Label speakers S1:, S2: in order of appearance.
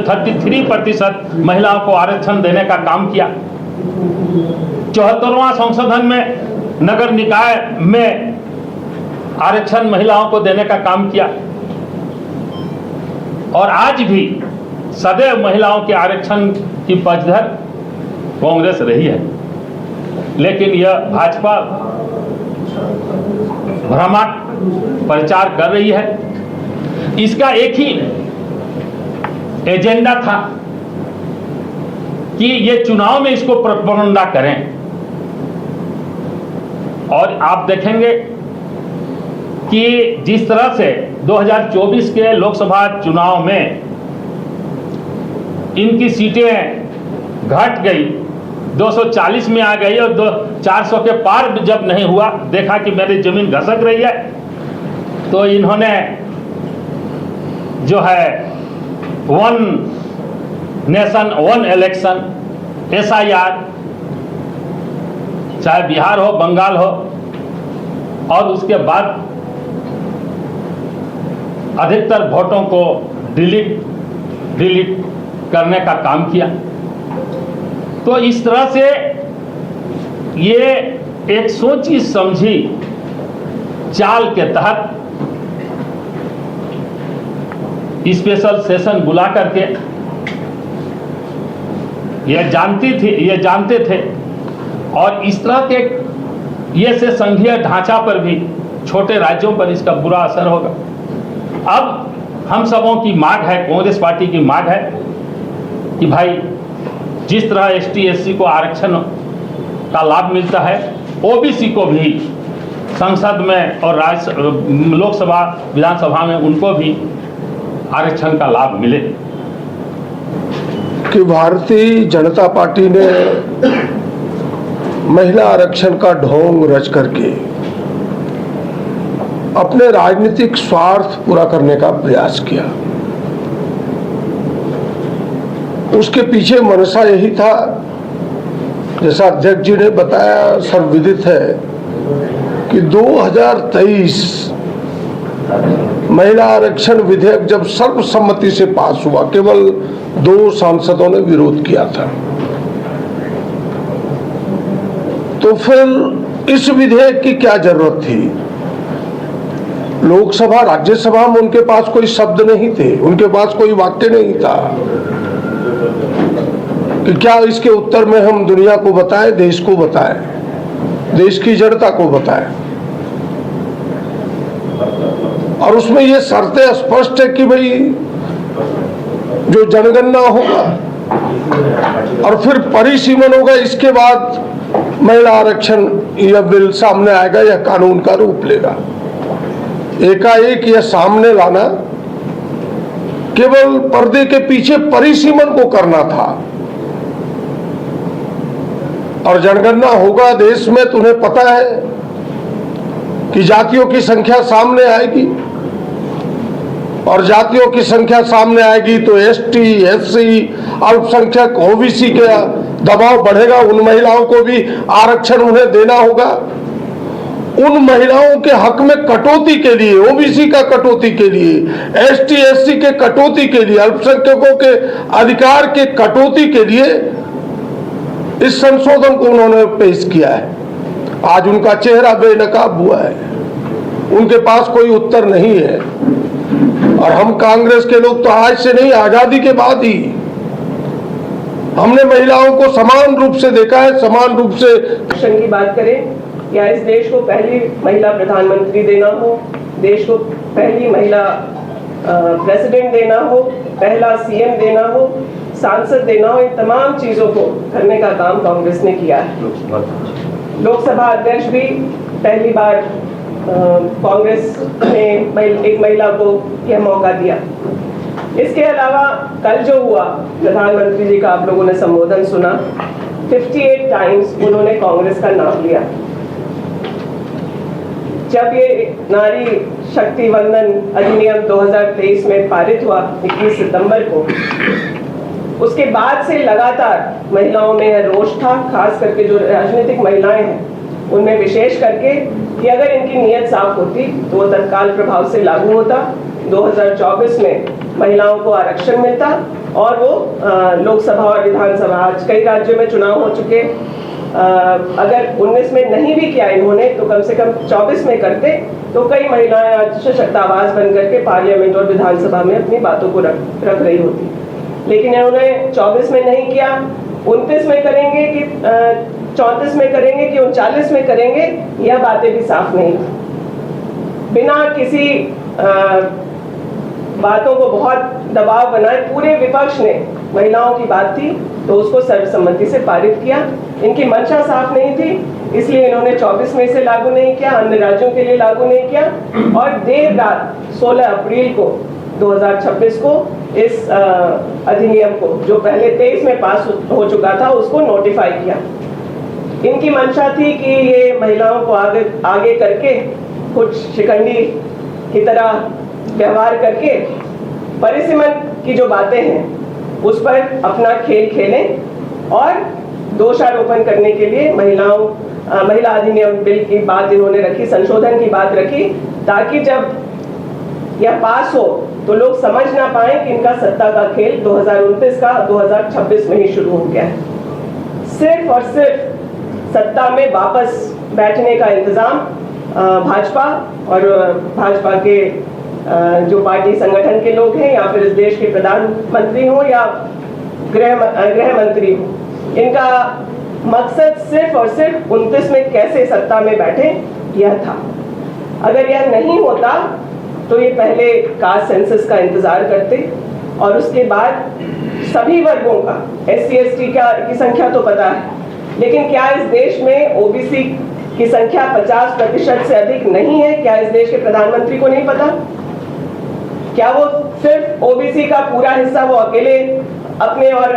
S1: 33% महिलाओं को आरक्षण देने का काम किया। 74वां संशोधन में नगर निकाय में आरक्षण महिलाओं को देने का काम किया और आज भी सदैव महिलाओं के आरक्षण की पक्षधर कांग्रेस रही है। लेकिन यह भाजपा भ्रामक प्रचार कर रही है। इसका एक ही एजेंडा था कि ये चुनाव में इसको प्रोपेगेंडा करें और आप देखेंगे कि जिस तरह से 2024 के लोकसभा चुनाव में इनकी सीटें घट गई, 240 में आ गई और 400 के पार जब नहीं हुआ, देखा कि मेरी जमीन घसक रही है, तो इन्होंने जो है one nation one election SIR, चाहे बिहार हो बंगाल हो, और उसके बाद अधिकतर वोटों को डिलीट करने का काम किया। तो इस तरह से ये एक सोची समझी चाल के तहत स्पेशल सेशन बुला करके ये जानते थे और इस तरह के ये से संघीय ढांचा पर भी छोटे राज्यों पर इसका बुरा असर होगा। अब हम सबों की मांग है, कांग्रेस पार्टी की मांग है कि भाई जिस तरह ST SC को आरक्षण का लाभ मिलता है, OBC को भी संसद में और लोकसभा विधानसभा में उनको भी आरक्षण का लाभ मिले।
S2: कि भारतीय जनता पार्टी ने महिला आरक्षण का ढोंग रच करके अपने राजनीतिक स्वार्थ पूरा करने का प्रयास किया। उसके पीछे मनसा यही था, जैसा अध्यक्ष जी ने बताया, सर्वविदित है कि 2023 महिला आरक्षण विधेयक जब सर्वसम्मति से पास हुआ, केवल 2 सांसदों ने विरोध किया था, तो फिर इस विधेयक की क्या जरूरत थी? लोकसभा राज्यसभा में उनके पास कोई शब्द नहीं थे, उनके पास कोई वाक्य नहीं था कि क्या इसके उत्तर में हम दुनिया को बताएं, देश को बताएं, देश की जनता को बताएं। और उसमें ये शर्तें स्पष्ट है कि भाई जो जनगणना होगा और फिर परिसीमन होगा, इसके बाद महिला आरक्षण यह बिल सामने आएगा, यह कानून का रूप लेगा। एकाएक यह सामने लाना केवल पर्दे के पीछे परिसीमन को करना था। और जनगणना होगा देश में, तो उन्हें पता है कि जातियों की संख्या सामने आएगी और जातियों की संख्या सामने आएगी तो ST SC अल्पसंख्यक OBC का दबाव बढ़ेगा, उन महिलाओं को भी आरक्षण उन्हें देना होगा। उन महिलाओं के हक में कटौती के लिए, OBC का कटौती के लिए, ST SC के कटौती के लिए, अल्पसंख्यकों के अधिकार के कटौती के लिए इस संशोधन को उन्होंने पेश किया है। आज उनका चेहरा बेनकाब हुआ है, उनके पास कोई उत्तर नहीं है। और हम कांग्रेस के लोग तो आज से नहीं, आजादी के बाद ही हमने महिलाओं को समान रूप से देखा है, समान रूप से।
S3: की बात करें या इस देश को पहली महिला प्रधानमंत्री देना हो, देश को पहली महिला प्रेसिडेंट देना हो, पहला CM देना हो, सांसद देना हो, इन तमाम चीजों को करने का काम कांग्रेस ने किया है। लोकसभा अध्यक्ष भी पहली बार कांग्रेस ने एक महिला को यह मौका दिया। इसके अलावा कल जो हुआ, प्रधानमंत्री जी का आप लोगों ने संबोधन सुना, 58 टाइम्स उन्होंने कांग्रेस का नाम लिया। जब ये नारी शक्ति वंदन अधिनियम 2023 में पारित हुआ 21 सितंबर को, उसके बाद से लगातार महिलाओं में रोष था, खास करके जो राजनीतिक महिलाएं हैं उनमें विशेष करके, कि अगर इनकी नीयत साफ होती तो वो तत्काल प्रभाव से लागू होता। 2024 में महिलाओं को आरक्षण मिलता और वो लोकसभा और विधानसभा, आज कई राज्यों में चुनाव हो चुके। अगर 19 में नहीं भी किया इन्होंने तो कम से कम 24 में करते तो कई महिलाएं आज सशक्त आवाज बन करके पार्लियामेंट और विधानसभा में अपनी बातों को रख रही होती। लेकिन इन्होंने 24 में नहीं किया, 29 में करेंगे कि 34 में करेंगे कि 39 में करेंगे, यह बातें भी साफ नहीं थी। बिना किसी बातों को बहुत दबाव बनाए पूरे विपक्ष ने, महिलाओं की बात थी तो उसको सर्वसम्मति से पारित किया। इनकी मंशा साफ नहीं थी, इसलिए इन्होंने 24 में इसे लागू नहीं किया, अन्य राज्यों के लिए लागू नहीं किया और देर रात 16 अप्रैल को 2026 को इस अधिनियम को, जो पहले 23 में पास हो चुका था, उसको नोटिफाई किया। इनकी मंशा थी कि ये महिलाओं को आगे करके कुछ शिकंडी की तरह व्यवहार करके परिसीमन की जो बातें हैं उस पर अपना खेल खेलें और दोषारोपण करने के लिए महिला अधिनियम बिल की बात इन्होंने रखी, संशोधन की बात रखी, ताकि जब यह पास हो तो लोग समझ ना पाए कि इनका सत्ता का खेल 2029 का 2026 में ही शुरू हो गया है। सिर्फ और सिर्फ सत्ता में वापस बैठने का इंतजाम भाजपा और भाजपा के जो पार्टी संगठन के लोग हैं या फिर इस देश के प्रधानमंत्री हो या गृह मंत्री हो, इनका मकसद सिर्फ और सिर्फ 29 में कैसे सत्ता में बैठे यह था। अगर यह नहीं होता तो ये पहले कास्ट सेंसस का इंतजार करते और उसके बाद सभी वर्गों का, SC ST की संख्या तो पता है, लेकिन क्या इस देश में OBC की संख्या 50% से अधिक नहीं है? क्या इस देश के प्रधानमंत्री को नहीं पता? क्या वो सिर्फ OBC का पूरा हिस्सा वो अकेले अपने और